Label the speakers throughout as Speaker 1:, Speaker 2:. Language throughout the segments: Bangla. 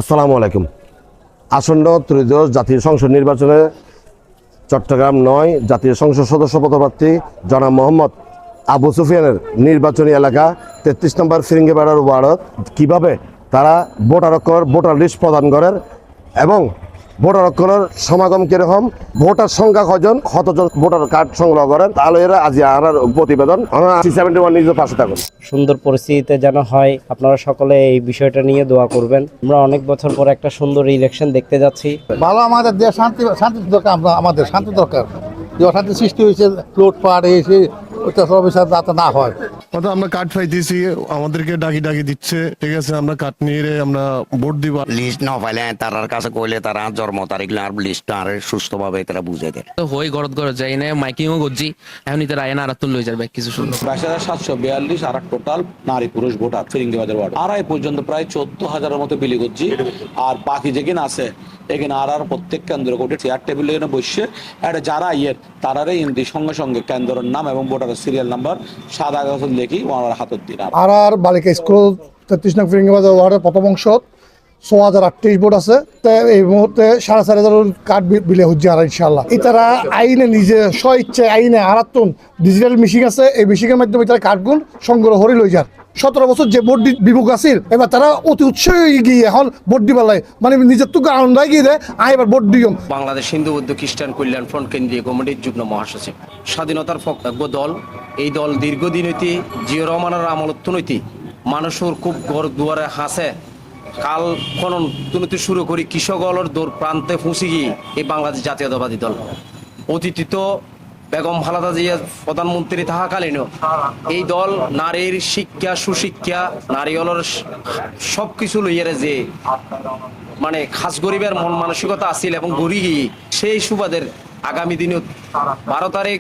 Speaker 1: আসসালামু আলাইকুম। আসন্ন ত্রয়োদশ জাতীয় সংসদ নির্বাচনে চট্টগ্রাম ৯ জাতীয় সংসদ সদস্য পদপ্রার্থী জনাব মোহাম্মদ আবু সুফিয়ানের নির্বাচনী এলাকা ৩৩ নম্বর ফিরিঙ্গিপাড়ার ওয়ার্ডত কীভাবে তারা ভোটার লিস্ট প্রদান করেন এবং ভোটারক্ষণের সমাগম কীরকম, ভোটার সংখ্যা কজন, কতজন ভোটার কার্ড সংগ্রহ করেন, তাহলে এরা আজ আর প্রতিবেদন C71 নিজের পাশে থাকুন।
Speaker 2: সুন্দর পরিস্থিতিতে যেন হয়, আপনারা সকলে এই বিষয়টা নিয়ে দোয়া করবেন। আমরা অনেক বছর পর একটা সুন্দর ইলেকশন দেখতে যাচ্ছি।
Speaker 3: ভালো, আমাদের দেশ শান্তি দরকার। আমাদের শান্তি দরকার। যে অশান্তি সৃষ্টি হয়েছে, লুটপাট এসে ওইটা সব যাতে না হয়।
Speaker 4: আমরা কার্ড পাইতেছি, আমাদেরকে ডাকি দিচ্ছে, ঠিক আছে, আমরা কার্ড নিয়ে আমরা ভোট দিব।
Speaker 5: লিস্ট না পাইলে তার কাছে কইলে তারা জন্ম তারিখ আর লিস্ট আর সুস্থভাবে তারা বুঝাই দেয়।
Speaker 6: তো হই গরত গরত যাই না, মাইকিংও করছি, এখন তারা আয়না আর তুল লই যাবে কিছু শুনলো।
Speaker 7: 22,742 আর টোটাল নারী পুরুষ ভোটার ফিরিঙ্গিবাজার ওয়ার্ড। আর এই পর্যন্ত প্রায় 14,000-এর মতো বিলি করছি। আর বাকি যেখানে আছে এখানে আর প্রত্যেক কেন্দ্র কোটে চেয়ার টেবিল এখানে বসে এটা যারা ইয়ের তারারে ইন্দি সঙ্গে সঙ্গে কেন্দ্রের নাম এবং ভোটারের সিরিয়াল নাম্বার সাদা কাগজ লিখি ওনার হাতত দিন।
Speaker 3: আর বালিকা স্কুল 33 নং ফিরিঙ্গিবাজার ওয়ার্ডের প্রথম অংশ 6,038 ভোট আছে। এই মুহূর্তে 4,500 কার্ড বিলে হচ্ছে। আর ইনশাল্লাহ তারা আইনে নিজে স্ব ইচ্ছে আইনে আরাত্তন ডিজিটাল মেশিন আছে, এই মেশিনের মাধ্যমে তারা কার্ডগুলো সংগ্রহ করে লই যান। 17 বছর যে ভোট বিভোগ আছিল, এবার তারা অতি উৎসাহ গিয়ে এখন ভোট দিবার মানে নিজের তো আনন্দ গিয়ে দেয় এবার ভোট দিও।
Speaker 8: বাংলাদেশ হিন্দু বৌদ্ধ খ্রিস্টান কল্যাণ ফ্রন্ট কেন্দ্রীয় কমিটির যুগ্ম মহাসচিব, স্বাধীনতার পক্ষে দল। এই দল দীর্ঘদিন হইতে জিয়া রহমানের আমলত্ব নৈতি মানুষের খুব ঘর দুয়ারে হাসে কাল খনন তুলতে শুরু করি কৃষকলের দৌড় প্রান্তে পৌঁছে গিয়ে এই বাংলাদেশ জাতীয়তাবাদী দল অতীত বেগম খালেদা জিয়া প্রধানমন্ত্রী থাকাকালীনও এই দল নারীর শিক্ষা সুশিক্ষা নারীহলের সবকিছু লইয়ারে যে মানে খাস গরিবের মন মানসিকতা আছিল এবং গড়ি গিয়ে সেই সুবাদের আগামী দিনে 12 তারিখ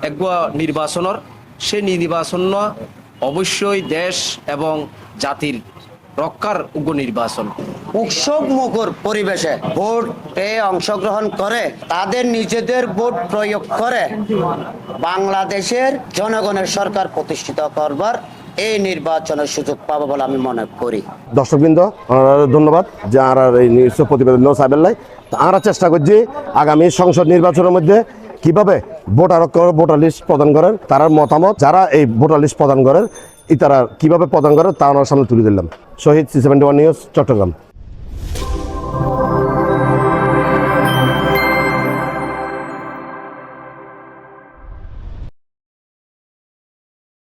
Speaker 8: একগুয়া নির্বাচনের সেই নির্বাচন অবশ্যই দেশ এবং জাতির রক্ষার উগ্র নির্বাচন।
Speaker 5: উৎসব মুখর পরিবেশে ভোটে অংশগ্রহণ করে তাদের নিজেদের ভোট প্রয়োগ করে বাংলাদেশের জনগণের সরকার প্রতিষ্ঠিত করবার এই নির্বাচনের সুযোগ পাবো বলে আমি মনে করি।
Speaker 1: দর্শকবৃন্দ ধন্যবাদ যে আর এই নিউজ প্রতিবেদন সাইবেল্লাই আমরা চেষ্টা করছি আগামী সংসদ নির্বাচনের মধ্যে কিভাবে ভোটার লিস্ট প্রদান করেন, তার মতামত যারা এই ভোটার লিস্ট প্রদান করেন তারা কিভাবে প্রদান করেন তা আমার সামনে তুলে দিলাম। শহীদ C71 নিউজ, চট্টগ্রাম।